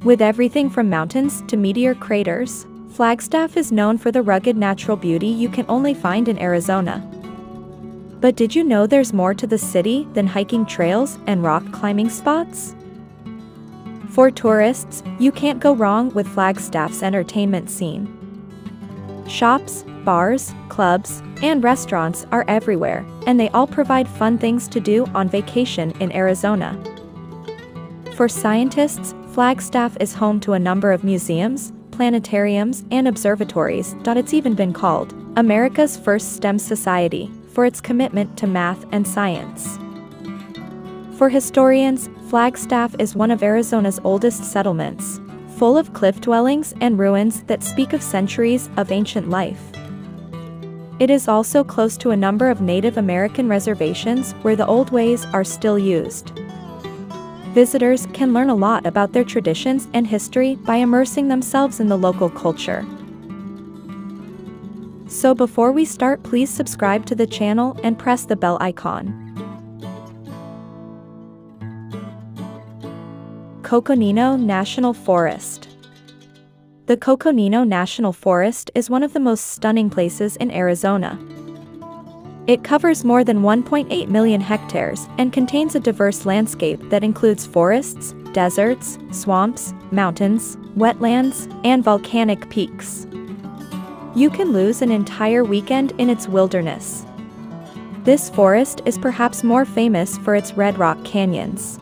With everything from mountains to meteor craters, Flagstaff is known for the rugged natural beauty you can only find in Arizona. But did you know there's more to the city than hiking trails and rock climbing spots? For tourists, you can't go wrong with Flagstaff's entertainment scene. Shops, bars, clubs, and restaurants are everywhere, and they all provide fun things to do on vacation in Arizona. For scientists, Flagstaff is home to a number of museums, planetariums, and observatories. It's even been called America's first STEM society for its commitment to math and science. For historians, Flagstaff is one of Arizona's oldest settlements, full of cliff dwellings and ruins that speak of centuries of ancient life. It is also close to a number of Native American reservations where the old ways are still used. Visitors can learn a lot about their traditions and history by immersing themselves in the local culture. So before we start, please subscribe to the channel and press the bell icon. Coconino National Forest. The Coconino National Forest is one of the most stunning places in Arizona. It covers more than 1.8 million hectares and contains a diverse landscape that includes forests, deserts, swamps, mountains, wetlands, and volcanic peaks. You can lose an entire weekend in its wilderness. This forest is perhaps more famous for its red rock canyons.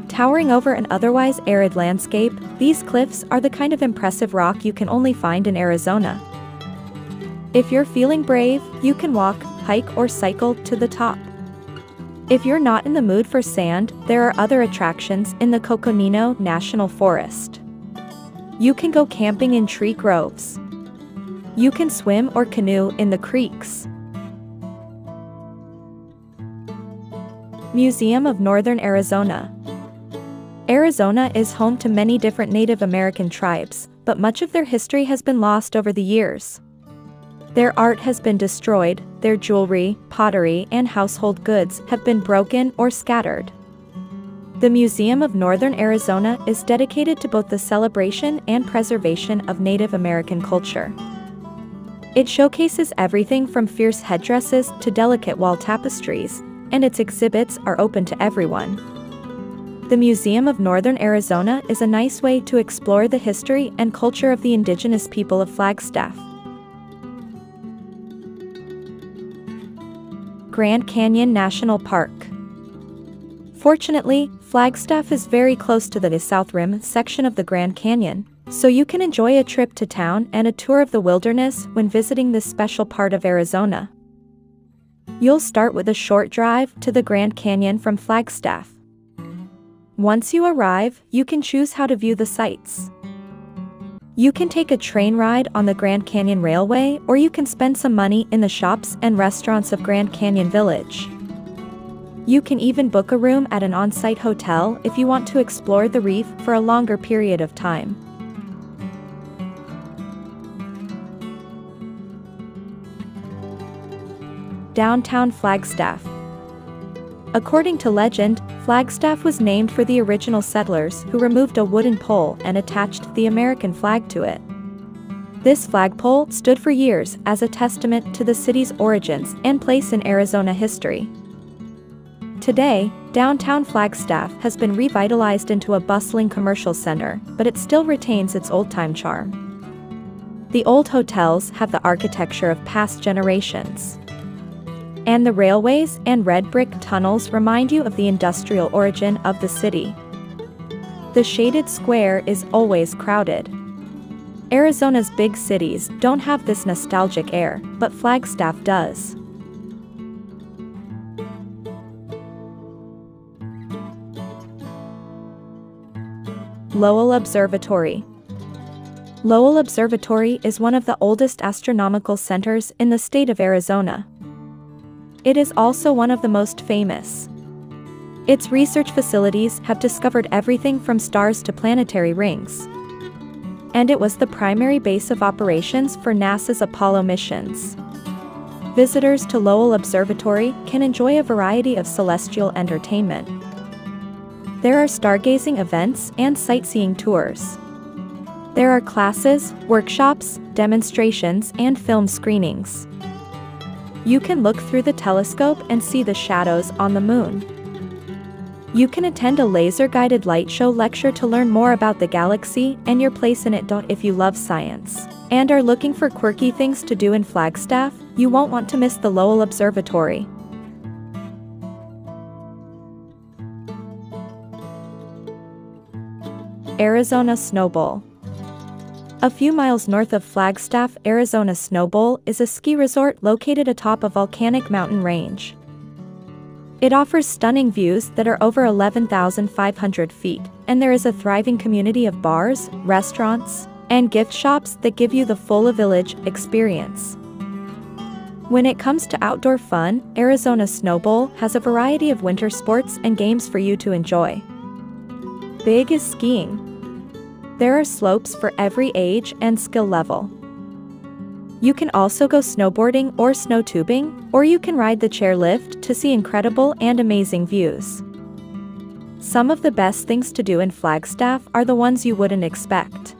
Towering over an otherwise arid landscape, these cliffs are the kind of impressive rock you can only find in Arizona. If you're feeling brave, you can walk, hike, or cycle to the top. If you're not in the mood for sand, there are other attractions in the Coconino National Forest. You can go camping in tree groves. You can swim or canoe in the creeks. Museum of Northern Arizona. Arizona is home to many different Native American tribes, but much of their history has been lost over the years. Their art has been destroyed, their jewelry, pottery, and household goods have been broken or scattered. The Museum of Northern Arizona is dedicated to both the celebration and preservation of Native American culture. It showcases everything from fierce headdresses to delicate wall tapestries, and its exhibits are open to everyone. The Museum of Northern Arizona is a nice way to explore the history and culture of the indigenous people of Flagstaff. Grand Canyon National Park. Fortunately, Flagstaff is very close to the South Rim section of the Grand Canyon, so you can enjoy a trip to town and a tour of the wilderness when visiting this special part of Arizona. You'll start with a short drive to the Grand Canyon from Flagstaff. Once you arrive, you can choose how to view the sights. You can take a train ride on the Grand Canyon Railway, or you can spend some money in the shops and restaurants of Grand Canyon Village. You can even book a room at an on-site hotel if you want to explore the reef for a longer period of time. Downtown Flagstaff. According to legend, Flagstaff was named for the original settlers who removed a wooden pole and attached the American flag to it. This flagpole stood for years as a testament to the city's origins and place in Arizona history. Today, downtown Flagstaff has been revitalized into a bustling commercial center, but it still retains its old-time charm. The old hotels have the architecture of past generations. And the railways and red brick tunnels remind you of the industrial origin of the city. The shaded square is always crowded. Arizona's big cities don't have this nostalgic air, but Flagstaff does. Lowell Observatory. Lowell Observatory is one of the oldest astronomical centers in the state of Arizona. It is also one of the most famous. Its research facilities have discovered everything from stars to planetary rings. And it was the primary base of operations for NASA's Apollo missions. Visitors to Lowell Observatory can enjoy a variety of celestial entertainment. There are stargazing events and sightseeing tours. There are classes, workshops, demonstrations, and film screenings. You can look through the telescope and see the shadows on the moon. You can attend a laser-guided light show lecture to learn more about the galaxy and your place in it. If you love science and are looking for quirky things to do in Flagstaff, you won't want to miss the Lowell Observatory. Arizona Snow Bowl. A few miles north of Flagstaff, Arizona Snow Bowl is a ski resort located atop a volcanic mountain range. It offers stunning views that are over 11,500 feet, and there is a thriving community of bars, restaurants, and gift shops that give you the full village experience. When it comes to outdoor fun, Arizona Snow Bowl has a variety of winter sports and games for you to enjoy. Big is skiing. There are slopes for every age and skill level. You can also go snowboarding or snow tubing, or you can ride the chairlift to see incredible and amazing views. Some of the best things to do in Flagstaff are the ones you wouldn't expect.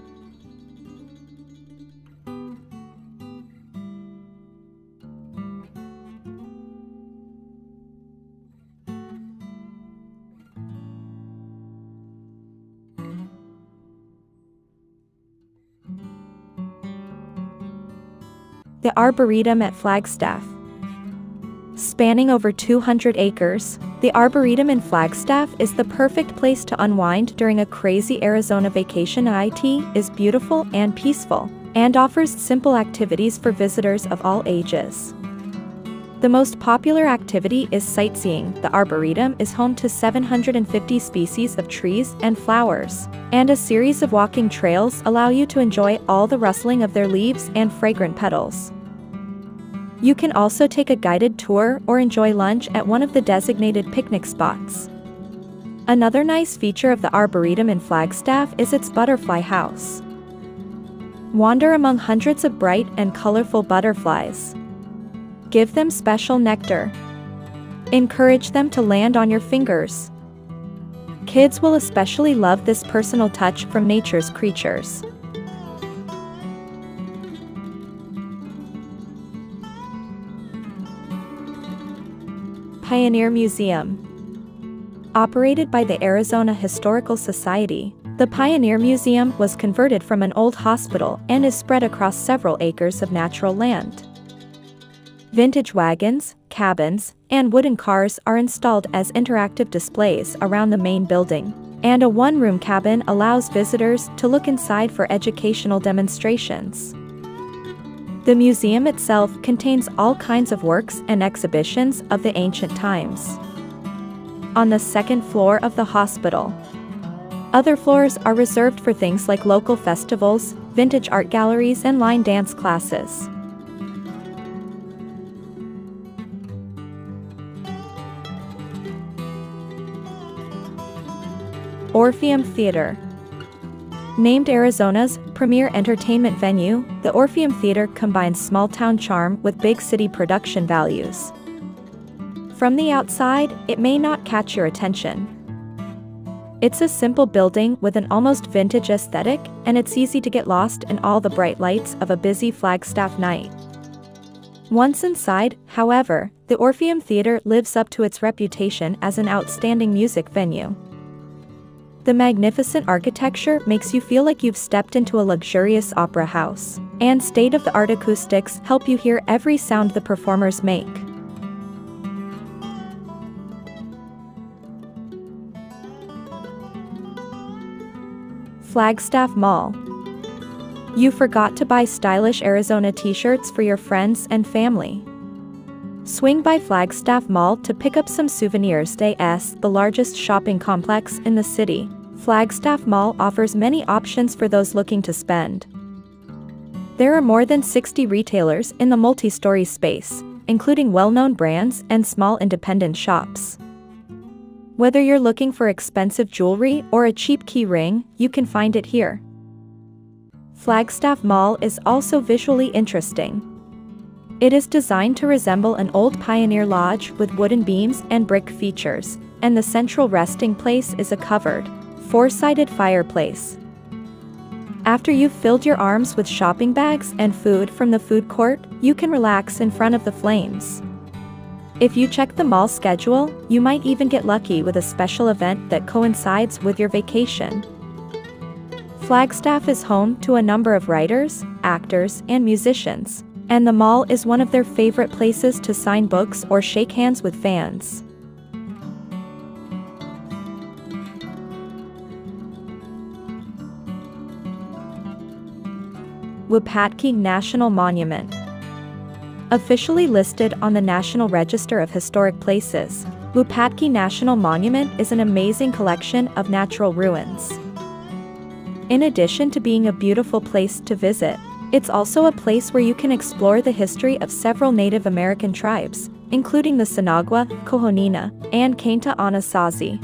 The Arboretum at Flagstaff. Spanning over 200 acres, the Arboretum in Flagstaff is the perfect place to unwind during a crazy Arizona vacation. It is beautiful and peaceful, and offers simple activities for visitors of all ages. The most popular activity is sightseeing. The Arboretum is home to 750 species of trees and flowers, and a series of walking trails allow you to enjoy all the rustling of their leaves and fragrant petals. You can also take a guided tour or enjoy lunch at one of the designated picnic spots. Another nice feature of the Arboretum in Flagstaff is its butterfly house. Wander among hundreds of bright and colorful butterflies. Give them special nectar. Encourage them to land on your fingers. Kids will especially love this personal touch from nature's creatures. Pioneer Museum. Operated by the Arizona Historical Society, the Pioneer Museum was converted from an old hospital and is spread across several acres of natural land. Vintage wagons, cabins, and wooden cars are installed as interactive displays around the main building, and a one-room cabin allows visitors to look inside for educational demonstrations. The museum itself contains all kinds of works and exhibitions of the ancient times. On the second floor of the hospital, other floors are reserved for things like local festivals, vintage art galleries, and line dance classes. Orpheum Theater. Named Arizona's premier entertainment venue, the Orpheum Theater combines small-town charm with big city production values. From the outside, it may not catch your attention. It's a simple building with an almost vintage aesthetic, and it's easy to get lost in all the bright lights of a busy Flagstaff night. Once inside, however, the Orpheum Theater lives up to its reputation as an outstanding music venue. The magnificent architecture makes you feel like you've stepped into a luxurious opera house, and state-of-the-art acoustics help you hear every sound the performers make. Flagstaff Mall. You forgot to buy stylish Arizona t-shirts for your friends and family. Swing by Flagstaff Mall to pick up some souvenirs. The largest shopping complex in the city, Flagstaff Mall offers many options for those looking to spend. There are more than 60 retailers in the multi-story space, including well-known brands and small independent shops. Whether you're looking for expensive jewelry or a cheap key ring, you can find it here. Flagstaff Mall is also visually interesting. It is designed to resemble an old pioneer lodge with wooden beams and brick features, and the central resting place is a covered, four-sided fireplace. After you've filled your arms with shopping bags and food from the food court, you can relax in front of the flames. If you check the mall schedule, you might even get lucky with a special event that coincides with your vacation. Flagstaff is home to a number of writers, actors, and musicians, and the mall is one of their favorite places to sign books or shake hands with fans. Wupatki National Monument. Officially listed on the National Register of Historic Places, Wupatki National Monument is an amazing collection of natural ruins. In addition to being a beautiful place to visit, it's also a place where you can explore the history of several Native American tribes, including the Sinagua, Kohonina, and Kainta Anasazi.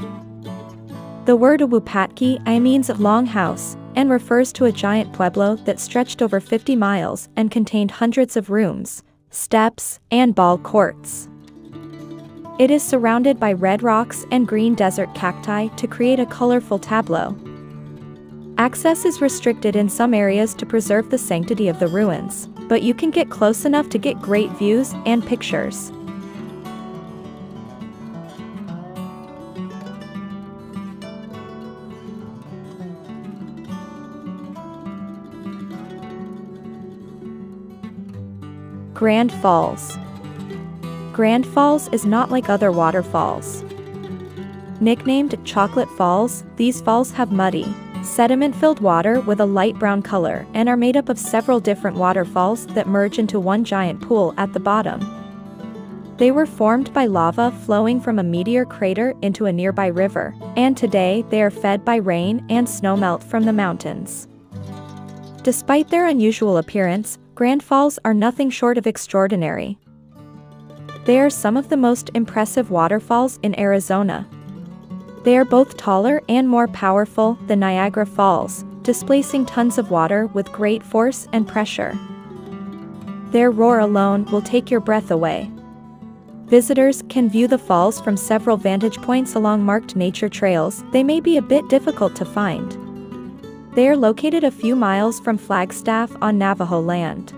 The word Wupatki means long house, and refers to a giant pueblo that stretched over 50 miles and contained hundreds of rooms, steps, and ball courts. It is surrounded by red rocks and green desert cacti to create a colorful tableau. Access is restricted in some areas to preserve the sanctity of the ruins, but you can get close enough to get great views and pictures. Grand Falls. Grand Falls is not like other waterfalls. Nicknamed Chocolate Falls, these falls have muddy, sediment-filled water with a light brown color and are made up of several different waterfalls that merge into one giant pool at the bottom. They were formed by lava flowing from a meteor crater into a nearby river, and today they are fed by rain and snowmelt from the mountains. Despite their unusual appearance, Grand Falls are nothing short of extraordinary. They are some of the most impressive waterfalls in Arizona. They are both taller and more powerful than Niagara Falls, displacing tons of water with great force and pressure. Their roar alone will take your breath away. Visitors can view the falls from several vantage points along marked nature trails. They may be a bit difficult to find. They are located a few miles from Flagstaff on Navajo land.